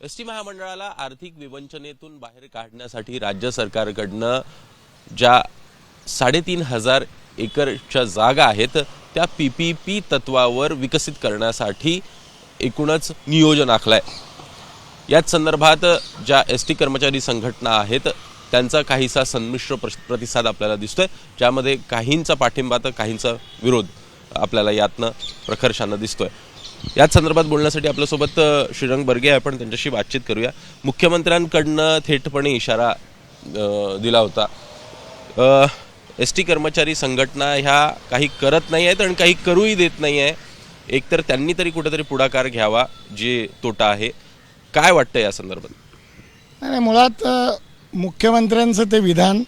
ST महामंडळाला आर्थिक विवंचनेतून बाहेर काढण्यासाठी राज्य सरकारकडनं ज्या 3,500 एकरच्या जागा आहेत त्या PPP तत्वावर विकसित करण्यासाठी एकूणच नियोजन आखलंय। याच संदर्भात ज्या एसटी कर्मचारी संघटना आहेत त्यांचा काहीसा संमिश्र प्रतिसाद आपल्याला दिसतोय, ज्यामध्ये काहींचा पाठिंबा तर काहींचा विरोध आपल्याला यातनं प्रखरशानं दिसतोय। याच संदर्भात बोलण्यासाठी आपल्यासोबत श्रीरंग बर्गे आपण त्यांच्याशी बातचीत करूया। मुख्यमंत्र्यांकडनं थेटपणे इशारा दिला होता। एसटी कर्मचारी संघटना ह्या काही करत नाही आहेत आणि काही करूही देत नाही आहे। एकतर त्यांनी तरी कुठेतरी पुढाकार घ्यावा, जे तोटा आहे। काय वाटतं या संदर्भात? नाही, मुळात मुख्यमंत्र्यांचं ते विधान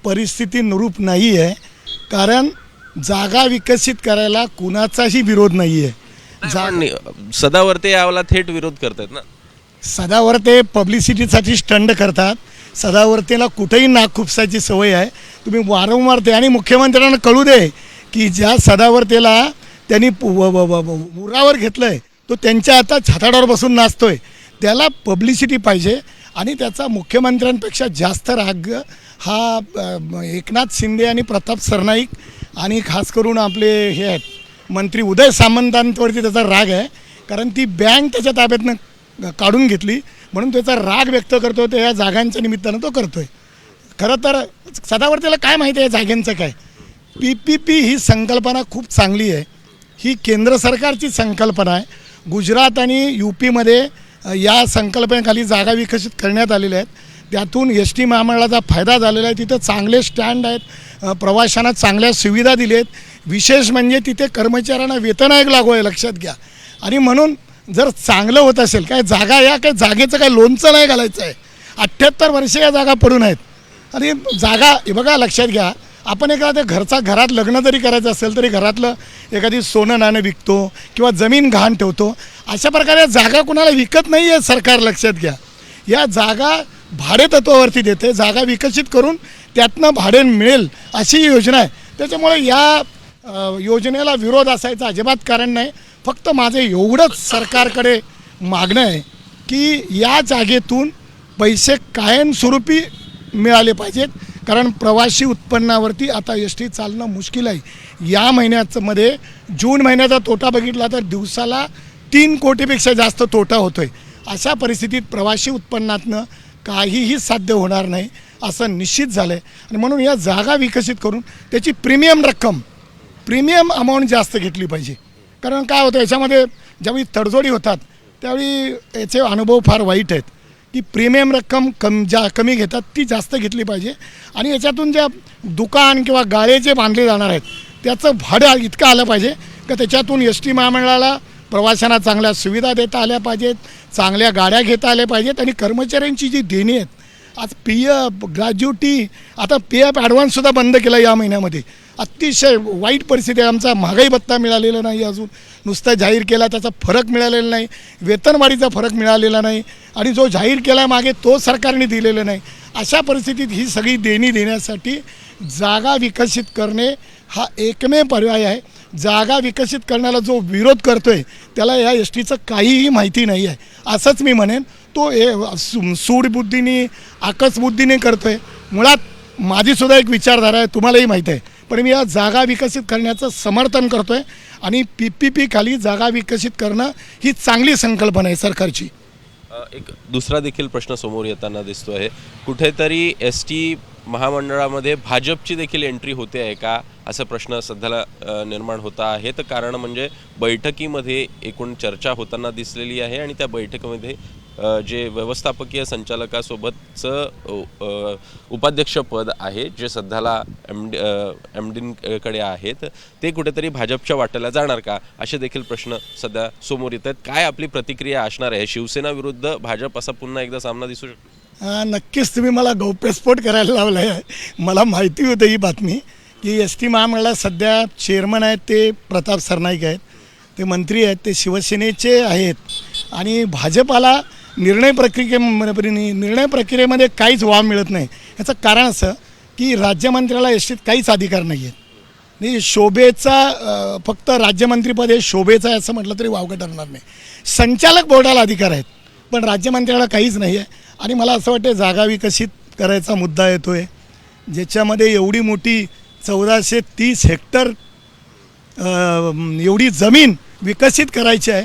परिस्थितीनुरूप नाही आहे, कारण जागा विकसित करायला कुणाचाही विरोध नाही आहे। सदावर्ते याला थेट विरोध करतात ना। सदावर्ते पब्लिसिटीसाठी स्टंट करतात। सदावर्तेला कुठेही नाक खुपसायची सवय आहे। तुम्ही वारंवार ते आणि मुख्यमंत्र्यांना कळू दे की ज्या सदावर्तेला त्यांनी उरावर घेतलंय तो त्यांच्या आता छाताडावर बसून नाचतोय, त्याला पब्लिसिटी पाहिजे। आणि त्याचा मुख्यमंत्र्यांपेक्षा जास्त राग हा एकनाथ शिंदे आणि प्रताप सरनाईक आणि खास करून आपले हे आहेत मंत्री उदय सामंतांवरती त्याचा राग आहे, कारण ती बँक त्याच्या ताब्यातनं काढून घेतली म्हणून त्याचा राग व्यक्त करतो। ते या जागांच्या निमित्तानं तो करतोय। खरं तर सदावर्तेला काय माहिती आहे जागांचं काय? PPP ही संकल्पना खूप चांगली आहे। ही केंद्र सरकारची संकल्पना आहे। गुजरात आणि UPमध्ये या संकल्पनेखाली जागा विकसित करण्यात आलेल्या आहेत। त्यातून एसटी महामंडळाचा फायदा झालेला आहे। तिथे चांगले स्टँड आहेत, प्रवाशांना चांगल्या सुविधा दिल्या आहेत। विशेष म्हणजे तिथे कर्मचाऱ्यांना वेतन आयोग लागू आहे, लक्षात घ्या। आणि म्हणून जर चांगलं होत असेल, काय जागा या काय जागेचं काय लोणचं नाही घालायचं आहे। 78 वर्ष या जागा पडून आहेत आणि जागा बघा, लक्षात घ्या। आपण एखाद्या घरात लग्न जरी करायचं असेल तरी घरातलं एखादी सोनं नाणं विकतो किंवा जमीन गहाण ठेवतो। अशा प्रकारे जागा कुणाला विकत नाही आहे सरकार, लक्षात घ्या। या जागा भाडे तत्वावरती देते, जागा विकसित करून त्यातनं भाडे मिळेल अशी योजना आहे। त्याच्यामुळे या योजनेला विरोध असायचं अजिबात कारण नाही। फक्त माझं एवढंच सरकारकडे मागणं आहे की या जागेतून पैसे कायमस्वरूपी मिळाले पाहिजेत, कारण प्रवासी उत्पन्नावरती आता एसटी चालणं मुश्किल आहे। या महिन्यामध्ये जून महिन्याचा तोटा बघितला तर दिवसाला 3 कोटीपेक्षा जास्त तोटा होतोय। अशा परिस्थितीत प्रवासी उत्पन्नातनं काहीही साध्य होणार नाही असं निश्चित झालं आहे। आणि म्हणून या जागा विकसित करून त्याची प्रीमियम अमाऊंट जास्त घेतली पाहिजे। कारण काय होतं याच्यामध्ये ज्यावेळी तडजोडी होतात त्यावेळी याचे अनुभव फार वाईट आहेत की प्रीमियम रक्कम कमी घेतात ती जास्त घेतली पाहिजे। आणि याच्यातून ज्या दुकान किंवा गाळे जे बांधले जाणार आहेत त्याचं भाडं इतकं आलं पाहिजे की त्याच्यातून एसटी महामंडळाला प्रवाशांना चांगल्या सुविधा देता आल्या पाहिजेत, चांगल्या गाड्या घेता आल्या पाहिजेत। आणि कर्मचाऱ्यांची जी देणी आहेत, आज PF ग्रॅज्युटी, आता PF ॲडव्हान्ससुद्धा बंद केला या महिन्यामध्ये। अतिशय वाईट परिस्थिती आहे। आमचा महागाई भत्ता मिळालेला नाही, अजून नुसतं जाहीर केला त्याचा फरक मिळालेला नाही, वेतनवाढीचा फरक मिळालेला नाही आणि जो जाहीर केला मागे तो सरकारने दिलेला नाही। अशा परिस्थितीत ही सगळी देणी देण्यासाठी जागा विकसित करणे हा एकमेव पर्याय आहे। जागा विकसित करण्याला जो विरोध करतोय त्याला या एसटीचं काहीही माहिती नाही आहे असंच मी म्हणेन। तो सूडबुद्धीने आकसबुद्धीने करतोय। मुळात माझीसुद्धा एक विचारधारा आहे, तुम्हालाही माहीत आहे, पण मी या जागा विकसित करण्याचं समर्थन करतोय। आणि PPP खाली जागा विकसित करणं ही चांगली संकल्पना आहे सरकारची। एक दुसरा देखील प्रश्न समोर येताना दिसतो आहे, कुठेतरी एसटी महामंडळामध्ये भाजपची देखील एंट्री होते आहे का, असा प्रश्न सध्याला निर्माण होता आहे। तर कारण म्हणजे बैठकीमध्ये एकूण चर्चा होताना दिसलेली आहे आणि त्या बैठकीमध्ये जे व्यवस्थापकीय संचालकासोबतचं उपाध्यक्षपद आहे जे सध्याला MD कडे आहेत, ते कुठेतरी भाजपच्या वाट्याला जाणार का, असे देखील प्रश्न सध्या समोर येत आहेत। काय आपली प्रतिक्रिया असणार आहे? शिवसेना विरुद्ध भाजप असा पुन्हा एकदा सामना दिसू शकतो? नक्कीच तुम्ही मला गौप्यस्फोट करायला लावला आहे। मला माहिती होतं ही बातमी की एसटी महामंडळात सध्या चेअरमन आहेत ते प्रताप सरनाईक आहेत, ते मंत्री आहेत ते शिवसेनेचे आहेत। आणि भाजपाला निर्णय प्रक्रियेमध्ये काहीच वाव मिळत नाही। याचं कारण असं की राज्यमंत्र्याला एसटीत काहीच अधिकार नाही आहेत। नाही, शोभेचा फक्त राज्यमंत्रीपद हे शोभेचं आहे असं म्हटलं तरी वावगं ठरणार नाही। संचालक बोर्डाला अधिकार आहेत। पण राज्यमंत्र्याला काहीच नाही आहे. आणि मला असं वाटतं जागा विकसित करायचा मुद्दा येतो आहे, ज्याच्यामध्ये एवढी मोठी 1430 हेक्टर एवढी जमीन विकसित करायची आहे.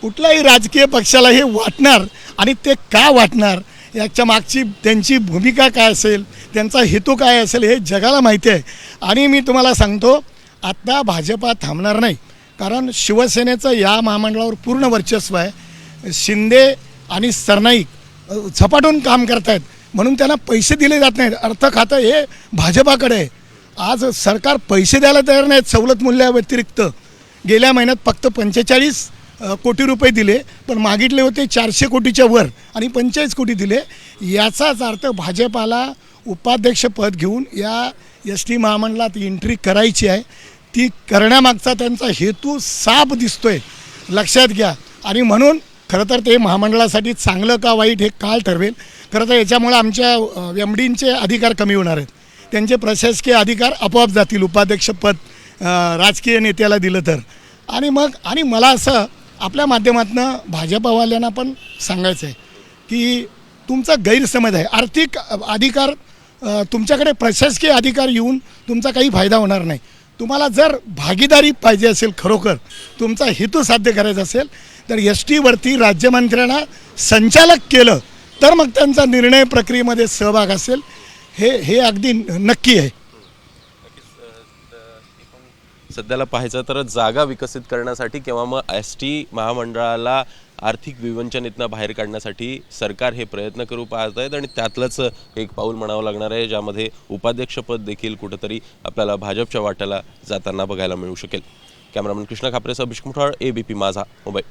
कुठल्याही राजकीय पक्षाला हे वाटणार आणि ते का वाटणार याच्या मागची त्यांची भूमिका काय असेल, त्यांचा हेतू काय असेल हे जगाला माहिती आहे. आणि मी तुम्हाला सांगतो, आत्ता भाजपा थांबणार नाही, कारण शिवसेनेचं या महामंडळावर पूर्ण वर्चस्व आहे. शिंदे आणि सरनाईक झपाटून काम करत आहेत, म्हणून त्यांना पैसे दिले जात नाहीत. अर्थ खातं हे भाजपाकडे आहे. आज सरकार पैसे द्यायला तयार नाहीत सवलत मूल्याव्यतिरिक्त. गेल्या महिन्यात फक्त 45 कोटी रुपये दिले, पण मागितले होते 400 कोटीच्या वर आणि 45 कोटी दिले. याचाच अर्थ भाजपाला उपाध्यक्षपद घेऊन या ST महामंडळात एंट्री करायची आहे. ती करण्यामागचा त्यांचा हेतू साफ दिसतोय, लक्षात घ्या. आणि म्हणून खरं तर ते महामंडळासाठी चांगलं का वाईट हे काळ ठरवेल. खरं तर याच्यामुळे आमच्या MDचे अधिकार कमी होणार आहेत, त्यांचे प्रशासकीय अधिकार आपोआप जातील उपाध्यक्षपद राजकीय नेत्याला दिलं तर. आणि मला असं आपल्या माध्यमातून भाजपवाल्यांना पण सांगायचं आहे की तुमचा गैरसमज आहे. आर्थिक अधिकार तुमच्याकडे प्रशासकीय अधिकार येऊन तुमचा काही फायदा होणार नाही. तुम्हाला जर भागीदारी पाहिजे असेल, खरोखर तुमचा हेतू साध्य करायचा असेल, तर STवरती राज्यमंत्र्यांना संचालक केलं तर मग त्यांचा निर्णय प्रक्रियेमध्ये सहभाग असेल, हे अगदी नक्की आहे. सध्याला पाहायचं तर जागा विकसित करण्यासाठी किंवा मग ST महामंडळाला आर्थिक विवंचनेतनं बाहेर काढण्यासाठी सरकार हे प्रयत्न करू पाहत आहेत. आणि त्यातलंच एक पाऊल म्हणावं लागणार आहे, ज्यामध्ये उपाध्यक्षपद देखील कुठंतरी आपल्याला भाजपच्या वाट्याला जाताना बघायला मिळू शकेल. कॅमेरामन कृष्णा खापरेसह अभिषेक मुठाळ, ABP माझा, मुंबई.